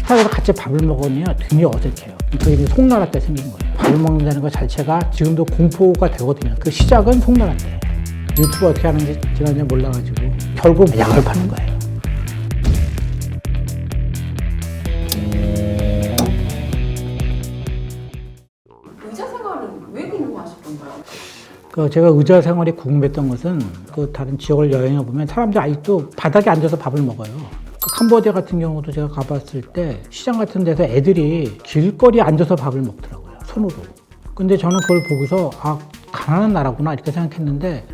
식탁에서 같이 밥을 먹으면 굉장히 어색해요. 그게 송나라 때 생긴 거예요. 밥을 먹는다는 것 자체가 지금도 공포가 되거든요. 그 시작은 송나라 때. 유튜브 어떻게 하는지 제가 이제 몰라가지고 결국 약을 파는 거예요. 의자 생활은 왜 궁금하셨던가요? 제가 의자 생활이 궁금했던 것은 다른 지역을 여행해 보면 사람들이 아직도 바닥에 앉아서 밥을 먹어요. 캄보디아 같은 경우도 제가 가봤을 때 시장 같은 데서 애들이 길거리에 앉아서 밥을 먹더라고요. 손으로. 근데 저는 그걸 보고서 가난한 나라구나 이렇게 생각했는데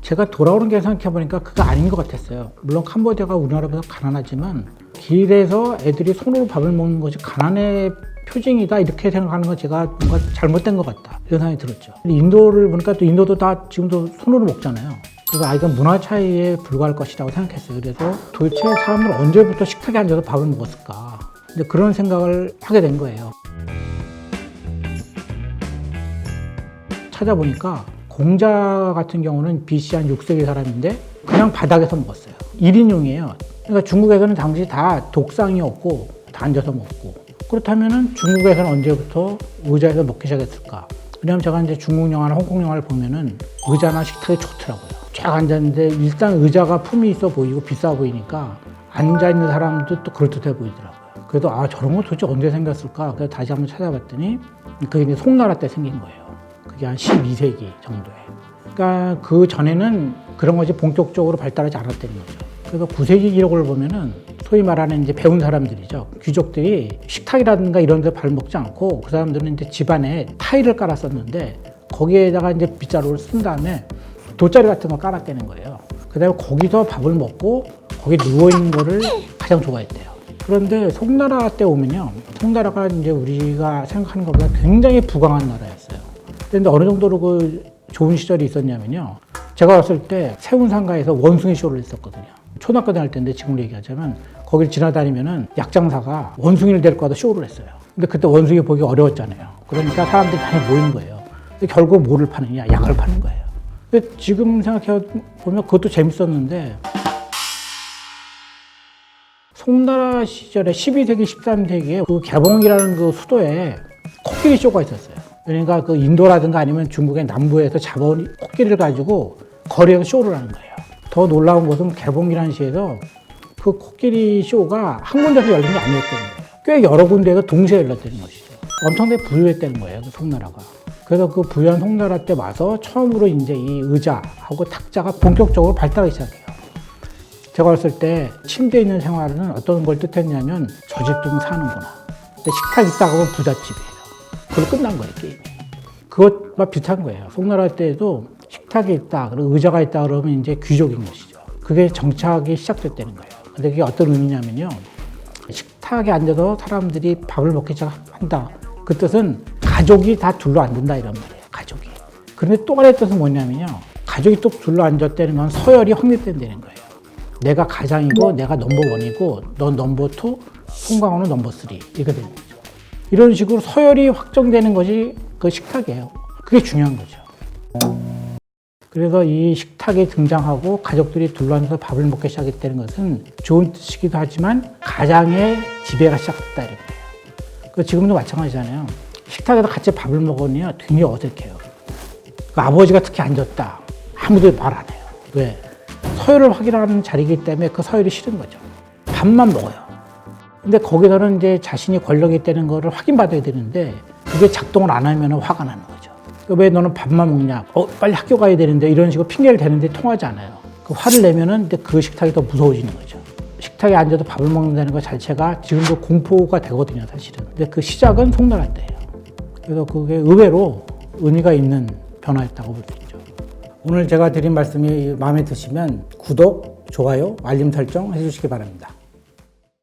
제가 돌아오는 게 생각해보니까 그거 아닌 것 같았어요. 물론 캄보디아가 우리나라보다 가난하지만 길에서 애들이 손으로 밥을 먹는 것이 가난의 표징이다 이렇게 생각하는 건 제가 뭔가 잘못된 것 같다 이런 생각이 들었죠. 인도를 보니까 또 인도도 다 지금도 손으로 먹잖아요. 그래서 이건 문화 차이에 불과할 것이라고 생각했어요. 그래서 도대체 사람들은 언제부터 식탁에 앉아서 밥을 먹었을까? 근데 그런 생각을 하게 된 거예요. 찾아보니까 공자 같은 경우는 BC 한 6세기 사람인데 그냥 바닥에서 먹었어요. 1인용이에요. 그러니까 중국에서는 당시 다 독상이 없고 다 앉아서 먹고 그렇다면은 중국에서는 언제부터 의자에서 먹기 시작했을까? 왜냐면 제가 이제 중국 영화나 홍콩 영화를 보면은 의자나 식탁이 좋더라고요. 쫙 앉았는데 일단 의자가 품이 있어 보이고 비싸 보이니까 앉아있는 사람도 또 그럴듯해 보이더라고요. 그래도 저런 거 도대체 언제 생겼을까? 그래서 다시 한번 찾아봤더니 그게 이제 송나라 때 생긴 거예요. 그게 한 12세기 정도에. 그러니까 그 전에는 그런 것이 본격적으로 발달하지 않았다는 거죠. 그래서 9세기 기록을 보면은 소위 말하는 이제 배운 사람들이죠. 귀족들이 식탁이라든가 이런 데 밥 먹지 않고 그 사람들은 이제 집안에 타일을 깔았었는데 거기에다가 이제 빗자루를 쓴 다음에 돗자리 같은 걸 깔았다는 거예요. 그 다음에 거기서 밥을 먹고 거기 누워있는 거를 가장 좋아했대요. 그런데 송나라 때 오면요. 송나라가 이제 우리가 생각하는 것보다 굉장히 부강한 나라였어요. 그런데 어느 정도로 좋은 시절이 있었냐면요. 제가 왔을 때 세운상가에서 원숭이 쇼를 했었거든요. 초등학교 다닐 때인데 지금 얘기하자면 거기를 지나다니면은 약장사가 원숭이를 데리고 와서 쇼를 했어요. 근데 그때 원숭이 보기 어려웠잖아요. 그러니까 사람들이 많이 모인 거예요. 근데 결국 뭐를 파느냐? 약을 파는 거예요. 근데 지금 생각해보면 그것도 재밌었는데 송나라 시절에 12세기, 13세기에 그 개봉이라는 그 수도에 코끼리 쇼가 있었어요. 그러니까 그 인도라든가 아니면 중국의 남부에서 잡아온 코끼리를 가지고 거리에서 쇼를 하는 거예요. 더 놀라운 것은 개봉이라는 시에서 그 코끼리 쇼가 한 군데서 열린 게 아니었다는 거예요. 꽤 여러 군데에서 동시에 열렸다는 것이죠. 엄청나게 부유했다는 거예요, 그 송나라가. 그래서 그 부유한 송나라 때 와서 처음으로 이제 이 의자하고 탁자가 본격적으로 발달하기 시작해요. 제가 왔을 때 침대에 있는 생활은 어떤 걸 뜻했냐면 저 집 좀 사는구나. 근데 식탁 있다고 하면 부잣집이에요. 그걸로 끝난 거예요, 게임이. 그것과 비슷한 거예요. 송나라 때에도 식탁이 있다, 그리고 의자가 있다 그러면 이제 귀족인 것이죠. 그게 정착이 시작됐다는 거예요. 근데 그게 어떤 의미냐면요. 식탁에 앉아서 사람들이 밥을 먹기 시작한다. 그 뜻은 가족이 다 둘러 앉는다 이런 말이에요. 가족이. 그런데 또 하나의 뜻은 뭐냐면요. 가족이 또 둘러 앉았다는 건 서열이 확립된다는 거예요. 내가 가장이고 내가 넘버원이고 넌 넘버2, 송강호는 넘버3 이렇게 되는 거죠. 이런 식으로 서열이 확정되는 것이 그 식탁이에요. 그게 중요한 거죠. 그래서 이 식탁이 등장하고 가족들이 둘러앉아서 밥을 먹기 시작했다는 것은 좋은 뜻이기도 하지만 가장의 지배가 시작됐다 이런 거예요. 지금도 마찬가지잖아요. 식탁에서 같이 밥을 먹으면 굉장히 어색해요. 아버지가 특히 앉았다. 아무도 말 안 해요. 왜? 서열을 확인하는 자리이기 때문에 그 서열이 싫은 거죠. 밥만 먹어요. 근데 거기서는 이제 자신이 권력이 있다는 거를 확인받아야 되는데 그게 작동을 안 하면 화가 나는 거죠. 왜 너는 밥만 먹냐? 빨리 학교 가야 되는데 이런 식으로 핑계를 대는데 통하지 않아요. 그 화를 내면은 그 식탁이 더 무서워지는 거죠. 식탁에 앉아서 밥을 먹는다는 것 자체가 지금도 공포가 되거든요, 사실은. 근데 그 시작은 송나라 때예요. 그래서 그게 의외로 의미가 있는 변화였다고 볼 수 있죠. 오늘 제가 드린 말씀이 마음에 드시면 구독, 좋아요, 알림 설정 해주시기 바랍니다.